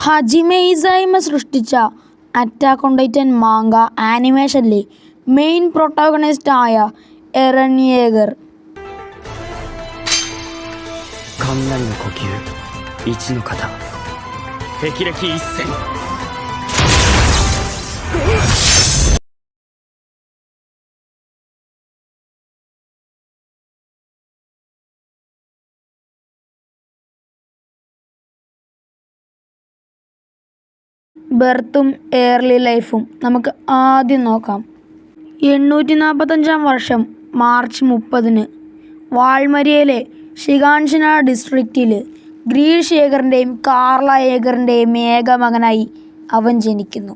ഹജിമെ Isayama സൃഷ്ടിച്ച Attack on Titan manga ആനിമേഷനിലെ main protagonist ആയ എറൻ യേഗർ. 雷の呼吸一の型霹靂一閃 ബർത്തും ഏർലി ലൈഫും നമുക്ക് ആദ്യം നോക്കാം. 845 വർഷം മാർച്ച് 30 വാൾമരിയയിലെ ഷിഗാൻഷിന ഡിസ്ട്രിക്റ്റിൽ ഗ്രീഷ് യേഗറിൻ്റെയും കാർല യേഗറിൻ്റെയും ഏകമകനായി അവൻ ജനിക്കുന്നു.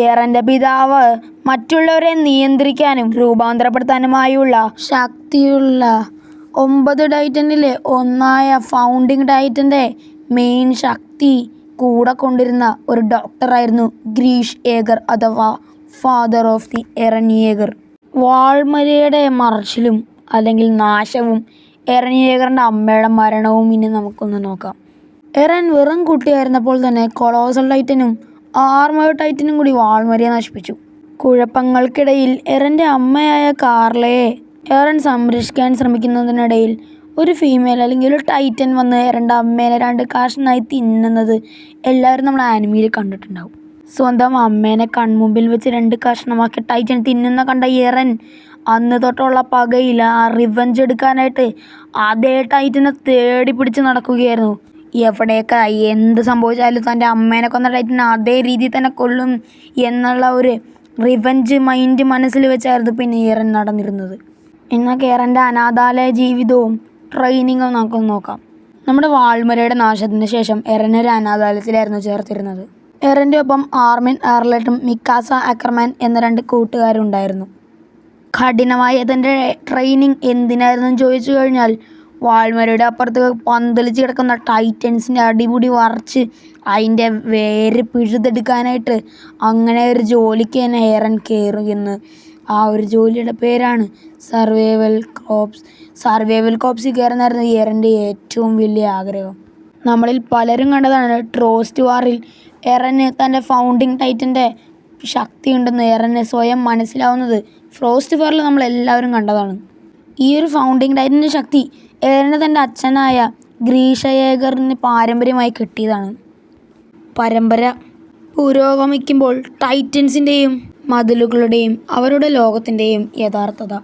എറൻ്റെ പിതാവ് മറ്റുള്ളവരെ നിയന്ത്രിക്കാനും രൂപാന്തരപ്പെടുത്താനുമായുള്ള ശക്തിയുള്ള 9 ടൈറ്റനിലെ ഒന്നായ ഫൗണ്ടിങ് ടൈറ്റൻ്റെ മെയിൻ ശക്തി കൂടെ കൊണ്ടിരുന്ന ഒരു ഡോക്ടറായിരുന്നു ഗ്രീഷ് യേഗർ അഥവാ ഫാദർ ഓഫ് ദി എറൻ യേഗർ. വാൾമരിയയുടെ മറച്ചിലും അല്ലെങ്കിൽ നാശവും എറൻ യേഗറിൻ്റെ അമ്മയുടെ മരണവും ഇനി നമുക്കൊന്ന് നോക്കാം. എറൻ വെറും കുട്ടിയായിരുന്നപ്പോൾ തന്നെ കൊളോസൽ ടൈറ്റനും ആർമേർഡ് ടൈറ്റനും കൂടി വാൾമരിയെ നശിപ്പിച്ചു. കുഴപ്പങ്ങൾക്കിടയിൽ എറൻ്റെ അമ്മയായ കാർലയെ എറൻ സംരക്ഷിക്കാൻ ശ്രമിക്കുന്നതിനിടയിൽ ഒരു ഫീമെയിൽ അല്ലെങ്കിൽ ഒരു ടൈറ്റൻ വന്ന് എറൻ്റെ അമ്മേനെ 2 കഷ്ണമായി തിന്നുന്നത് എല്ലാവരും നമ്മൾ ആനിമയിൽ കണ്ടിട്ടുണ്ടാവും. സ്വന്തം അമ്മേനെ കൺമുമ്പിൽ വെച്ച് 2 കഷ്ണമാക്കി ടൈറ്റൻ തിന്നുന്ന കണ്ട എറൻ അന്ന് തൊട്ടുള്ള പകയിൽ ആ റിവെഞ്ച് എടുക്കാനായിട്ട് അതേ ടൈറ്റനെ തേടി പിടിച്ച് നടക്കുകയായിരുന്നു. എവിടെയൊക്കെ എന്ത് സംഭവിച്ചാലും തൻ്റെ അമ്മേനെ കൊന്ന ടൈറ്റൻ അതേ രീതിയിൽ തന്നെ കൊല്ലും എന്നുള്ള ഒരു റിവെഞ്ച് മൈൻഡ് മനസ്സിൽ വെച്ചായിരുന്നു പിന്നെ എറൻ നടന്നിരുന്നത്. ഇന്നൊക്കെ എറൻ്റെ അനാഥാലയ ജീവിതവും ട്രെയിനിങ്ങും നമുക്കൊന്ന് നോക്കാം. നമ്മുടെ വാൾമരയുടെ നാശത്തിന് ശേഷം എറൻ ഒരു അനാഥാലയത്തിലായിരുന്നു ചേർത്തിരുന്നത്. എറൻ്റെ ഒപ്പം ആർമിൻ എർലറ്റും മിക്കാസ അക്കർമാൻ എന്ന 2 കൂട്ടുകാരുണ്ടായിരുന്നു. കഠിനമായ തൻ്റെ ട്രെയിനിങ് എന്തിനായിരുന്നു ചോദിച്ചു കഴിഞ്ഞാൽ വാൾമരയുടെ അപ്പുറത്ത് പന്തലിച്ച് കിടക്കുന്ന ടൈറ്റൻസിൻ്റെ അടിമുടി വറച്ച് അതിൻ്റെ വേര് പിഴുതെടുക്കാനായിട്ട് അങ്ങനെ ഒരു ജോലിക്ക് തന്നെ എറൻ കയറുകയെന്ന്. ആ ഒരു ജോലിയുടെ പേരാണ് സർവൈവൽ കോർപ്സ്. സർവൈവൽ കോർപ്സിൽ കയറുന്നതായിരുന്നു എറൻ്റെ ഏറ്റവും വലിയ ആഗ്രഹം. നമ്മളിൽ പലരും കണ്ടതാണ് ട്രോസ്റ്റ് വാറിൽ എറന് തൻ്റെ ഫൗണ്ടിങ് ടൈറ്റൻ്റെ ശക്തി ഉണ്ടെന്ന് എറന് സ്വയം മനസ്സിലാവുന്നത് ഫ്രോസ്റ്റ് വാറിൽ നമ്മളെല്ലാവരും കണ്ടതാണ്. ഈ ഒരു ഫൗണ്ടിങ് ടൈറ്റൻ്റെ ശക്തി എറന് തൻ്റെ അച്ഛനായ ഗ്രീഷ് യേഗറിന് പാരമ്പര്യമായി കിട്ടിയതാണ്. പരമ്പര പുരോഗമിക്കുമ്പോൾ ടൈറ്റൻസിൻ്റെയും മതിലുകളുടെയും അവരുടെ ലോകത്തിൻ്റെയും യഥാർത്ഥത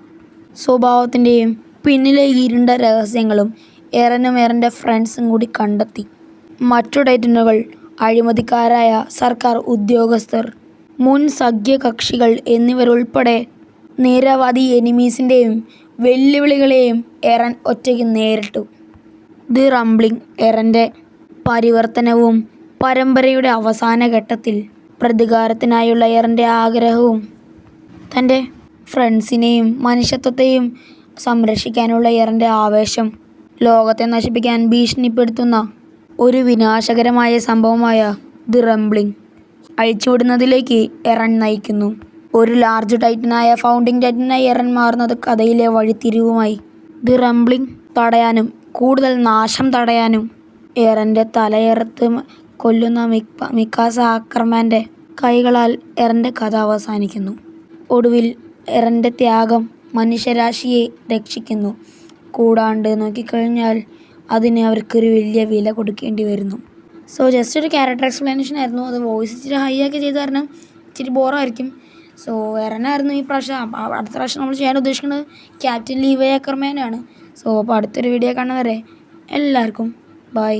സ്വഭാവത്തിൻ്റെയും പിന്നിലെ ഇരുണ്ട രഹസ്യങ്ങളും എറനും എറൻ്റെ ഫ്രണ്ട്സും കൂടി കണ്ടെത്തി. മറ്റു ടൈറ്റനുകൾ, അഴിമതിക്കാരായ സർക്കാർ ഉദ്യോഗസ്ഥർ, മുൻ സഖ്യകക്ഷികൾ എന്നിവരുൾപ്പെടെ നിരവധി എനിമീസിൻ്റെയും വെല്ലുവിളികളെയും എറൻ ഒറ്റയ്ക്ക് നേരിട്ടു. ദി റംബ്ലിംഗ് എറൻ്റെ പരിവർത്തനവും പരമ്പരയുടെ അവസാന ഘട്ടത്തിൽ പ്രതികാരത്തിനായുള്ള എറൻ്റെ ആഗ്രഹവും തൻ്റെ ഫ്രണ്ട്സിനെയും മനുഷ്യത്വത്തെയും സംരക്ഷിക്കാനുള്ള എറൻ്റെ ആവേശം ലോകത്തെ നശിപ്പിക്കാൻ ഭീഷണിപ്പെടുത്തുന്ന ഒരു വിനാശകരമായ സംഭവമായ ദി റംബ്ലിംഗ് അഴിച്ചുവിടുന്നതിലേക്ക് എറൻ നയിക്കുന്നു. ഒരു ലാർജ് ടൈറ്റനായ ഫൗണ്ടിങ് ടൈറ്റനായി എറൻ മാറുന്നത് കഥയിലെ വഴിത്തിരിവുമായി. ദി റംബ്ലിംഗ് തടയാനും കൂടുതൽ നാശം തടയാനും എറൻ്റെ തലയെറുത്ത് കൊല്ലുന്ന മിക്കാസ അക്കർമാൻ്റെ കൈകളാൽ എറൻ്റെ കഥ അവസാനിക്കുന്നു. ഒടുവിൽ എറൻ്റെ ത്യാഗം മനുഷ്യരാശിയെ രക്ഷിക്കുന്നു. കൂടാണ്ട് നോക്കിക്കഴിഞ്ഞാൽ അതിന് അവർക്കൊരു വലിയ വില കൊടുക്കേണ്ടി വരുന്നു. സോ ജസ്റ്റ് ഒരു ക്യാരക്ടർ എക്സ്പ്ലനേഷൻ ആയിരുന്നു. അത് വോയിസ് ഇച്ചിരി ഹൈ ആക്കി ചെയ്ത് കാരണം ഇച്ചിരി ബോറായിരിക്കും. സോ എറനായിരുന്നു ഈ പ്രാവശ്യം. അടുത്ത പ്രാവശ്യം നമ്മൾ ചെയ്യാൻ ഉദ്ദേശിക്കുന്നത് ക്യാപ്റ്റൻ ലീവൈ അക്കർമാനാണ്. സോ അപ്പോൾ അടുത്തൊരു വീഡിയോ കാണുന്നവരെ എല്ലാവർക്കും ബൈ.